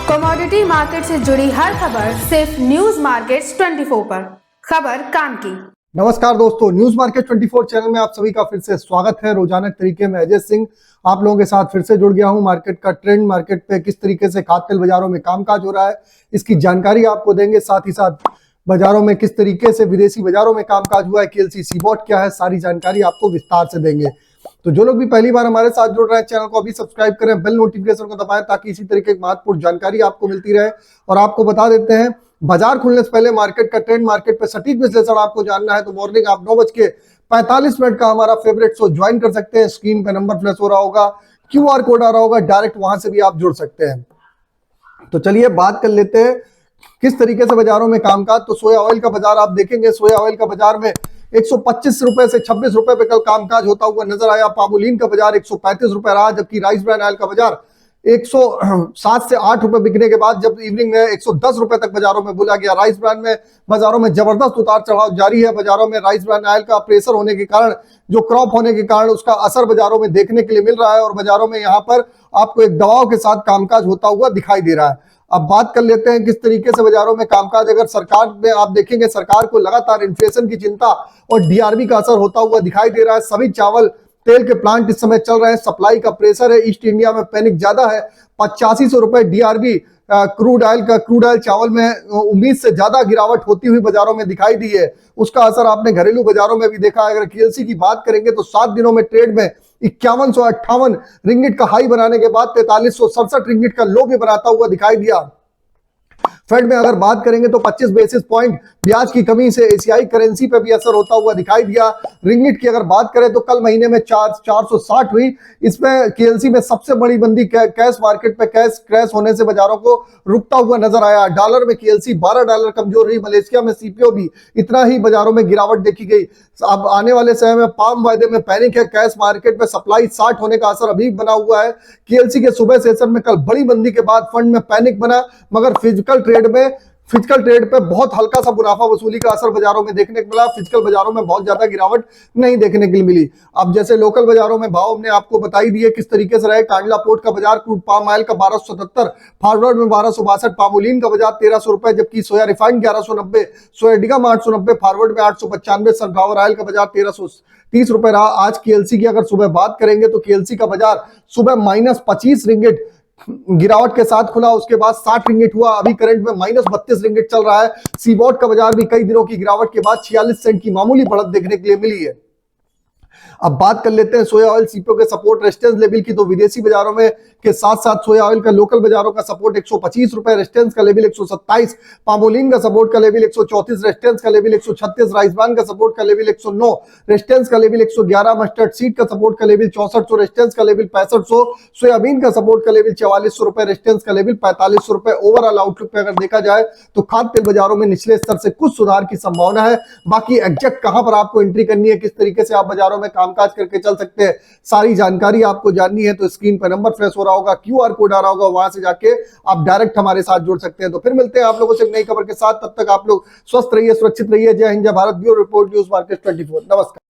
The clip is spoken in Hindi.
कमोडिटी मार्केट से जुड़ी हर खबर सिर्फ न्यूज मार्केट्स 24 पर। खबर काम की। नमस्कार दोस्तों, न्यूज मार्केट 24 चैनल में आप सभी का फिर से स्वागत है। रोजाना तरीके में अजय सिंह आप लोगों के साथ फिर से जुड़ गया हूं। मार्केट का ट्रेंड, मार्केट पे किस तरीके से खाद्य तेल बाजारों में कामकाज हो रहा है, इसकी जानकारी आपको देंगे। साथ ही साथ बाजारों में किस तरीके से विदेशी बाजारों में कामकाज हुआ है, केएलसी सीबॉट क्या है, सारी जानकारी आपको विस्तार से देंगे। तो जो लोग भी पहली बार हमारे साथ जुड़ रहे हैं, चैनल को अभी सब्सक्राइब करें, बेल नोटिफिकेशन को दबाएं ताकि इसी तरीके की महत्वपूर्ण जानकारी आपको मिलती रहे। और आपको बता देते हैं, बाजार खुलने से पहले मार्केट का ट्रेंड, मार्केट पे सटीक विश्लेषण आपको जानना है तो मॉर्निंग आप 9:45 का हमारा फेवरेट शो ज्वाइन कर सकते हैं। स्क्रीन पे नंबर फ्लैश हो रहा होगा, QR कोड आ रहा होगा, डायरेक्ट वहां से भी आप जुड़ सकते हैं। तो चलिए बात कर लेते हैं किस तरीके से बाजारों में कामकाज। तो सोया ऑयल का बाजार आप देखेंगे, सोया ऑयल का बाजार में 125 रुपए से 26 रुपए पे कल कामकाज होता हुआ नजर आया। पामोलिन का बाजार 135 रुपए रहा, जबकि राइस ब्रांड ऑयल का बाजार 107 से 8 रुपए बिकने के बाद जब इवनिंग में 110 रुपए तक बाजारों में बोला गया। राइस ब्रांड में बाजारों में जबरदस्त उतार चढ़ाव जारी है। बाजारों में राइस ब्रांड ऑयल का प्रेशर होने के कारण, जो क्रॉप होने के कारण, उसका असर बाजारों में देखने के लिए मिल रहा है और बाजारों में यहाँ पर आपको एक दबाव के साथ कामकाज होता हुआ दिखाई दे रहा है। अब बात कर लेते हैं किस तरीके से बाजारों में कामकाज। अगर सरकार में आप देखेंगे, सरकार को लगातार इन्फ्लेशन की चिंता और डीआरबी का असर होता हुआ दिखाई दे रहा है। सभी चावल तेल के प्लांट इस समय चल रहे हैं, सप्लाई का प्रेशर है। ईस्ट इंडिया में पैनिक ज्यादा है। 8500 रुपए डीआरबी क्रूड ऑयल चावल में उम्मीद से ज्यादा गिरावट होती हुई बाजारों में दिखाई दी है। उसका असर आपने घरेलू बाजारों में भी देखा है। अगर केएलसी की बात करेंगे तो 7 दिनों में ट्रेड में 5158 रिंगिट का हाई बनाने के बाद 4367 रिंगिट का लो भी बनाता हुआ दिखाई दिया। फेड में अगर बात करेंगे तो 25 बेसिस पॉइंट ब्याज की कमी से एशियाई करेंसी पे भी असर होता हुआ दिखाई दिया। रिंगिट की अगर बात करें तो कल महीने में 460 हुई। इसमें केएलसी में सबसे बड़ी मंदी कैश मार्केट पे कैश क्रैश होने से बाजारों को रुकता हुआ नजर आया। डॉलर में केएलसी $12 कमजोर रही। मलेशिया में सीपीओ भी इतना ही बाजारों में गिरावट देखी गई। अब आने वाले समय में पाम वायदे में पैनिक है। कैश मार्केट में सप्लाई 60 होने का असर अभी बना हुआ है। केएलसी के सुबह सेशन में कल बड़ी मंदी के बाद फंड में पैनिक बना, मगर फिजिकल ट्रेड पे बहुत हल्का सा मुनाफा वसूली का असर बाजारों में देखने को मिला। फिजिकल बाजारों में बहुत ज्यादा गिरावट नहीं देखने के लिए मिली। अब जैसे लोकल बाजारों में भाव हमने आपको बताई दिए किस तरीके से रहे। कांडला पोर्ट का बाजार क्रूड पाम ऑयल का 1277, फॉरवर्ड में 1262, पामोलिन का बाजार 1300 रुपए, जबकि सोया रिफाइंड 1190, सोयाडिगम 890, फॉरवर्ड में 895, सनफ्लावर ऑयल का बाजार 1330 रुपए रहा। आज केएलसी की अगर सुबह बात करेंगे तो केएलसी का बाजार सुबह -25 रिंगिट गिरावट के साथ खुला, उसके बाद 60 रिंगिट हुआ। अभी करंट में -32 रिंगिट चल रहा है। सीबॉट का बाजार भी कई दिनों की गिरावट के बाद 46 सेंट की मामूली बढ़त देखने के लिए मिली है। अब बात कर लेते हैं सोया ऑयल सीपीओ के सपोर्ट रेजिस्टेंस लेवल की। तो विदेशी बाजारों में के साथ साथ सोया ऑयल का लोकल बाजारों का सपोर्ट 125 रुपए, रेजिस्टेंस का लेवल 127, पामोलिन का सपोर्ट का लेवल 134, रेजिस्टेंस का लेवल 136, राइस ब्रांड का सपोर्ट का लेवल 109, रेजिस्टेंस का लेवल 111, मस्टर्ड सीड का सपोर्ट का लेवल 6400, रेजिस्टेंस का लेवल 6500, सोयाबीन का सपोर्ट का लेवल 4400 रुपए, रेजिस्टेंस का लेवल 4500 रुपए। ओवरऑल आउटलुक पे अगर देखा जाए तो खाद्य तेल बाजारों में निचले स्तर से कुछ सुधार की संभावना है। बाकी एग्जैक्ट कहां पर आपको एंट्री करनी है, किस तरीके से आप बाजारों में कामकाज करके चल सकते हैं, सारी जानकारी आपको जाननी है तो स्क्रीन पर नंबर फ्लैश हो रहा होगा, QR कोड आ रहा होगा, वहां से जाके आप डायरेक्ट हमारे साथ जुड़ सकते हैं। तो फिर मिलते हैं आप लोगों से एक नई खबर के साथ। तब तक आप लोग स्वस्थ रहिए, सुरक्षित रहिए। जय हिंद, जय Bharat. Bureau report, news market 24। नमस्कार।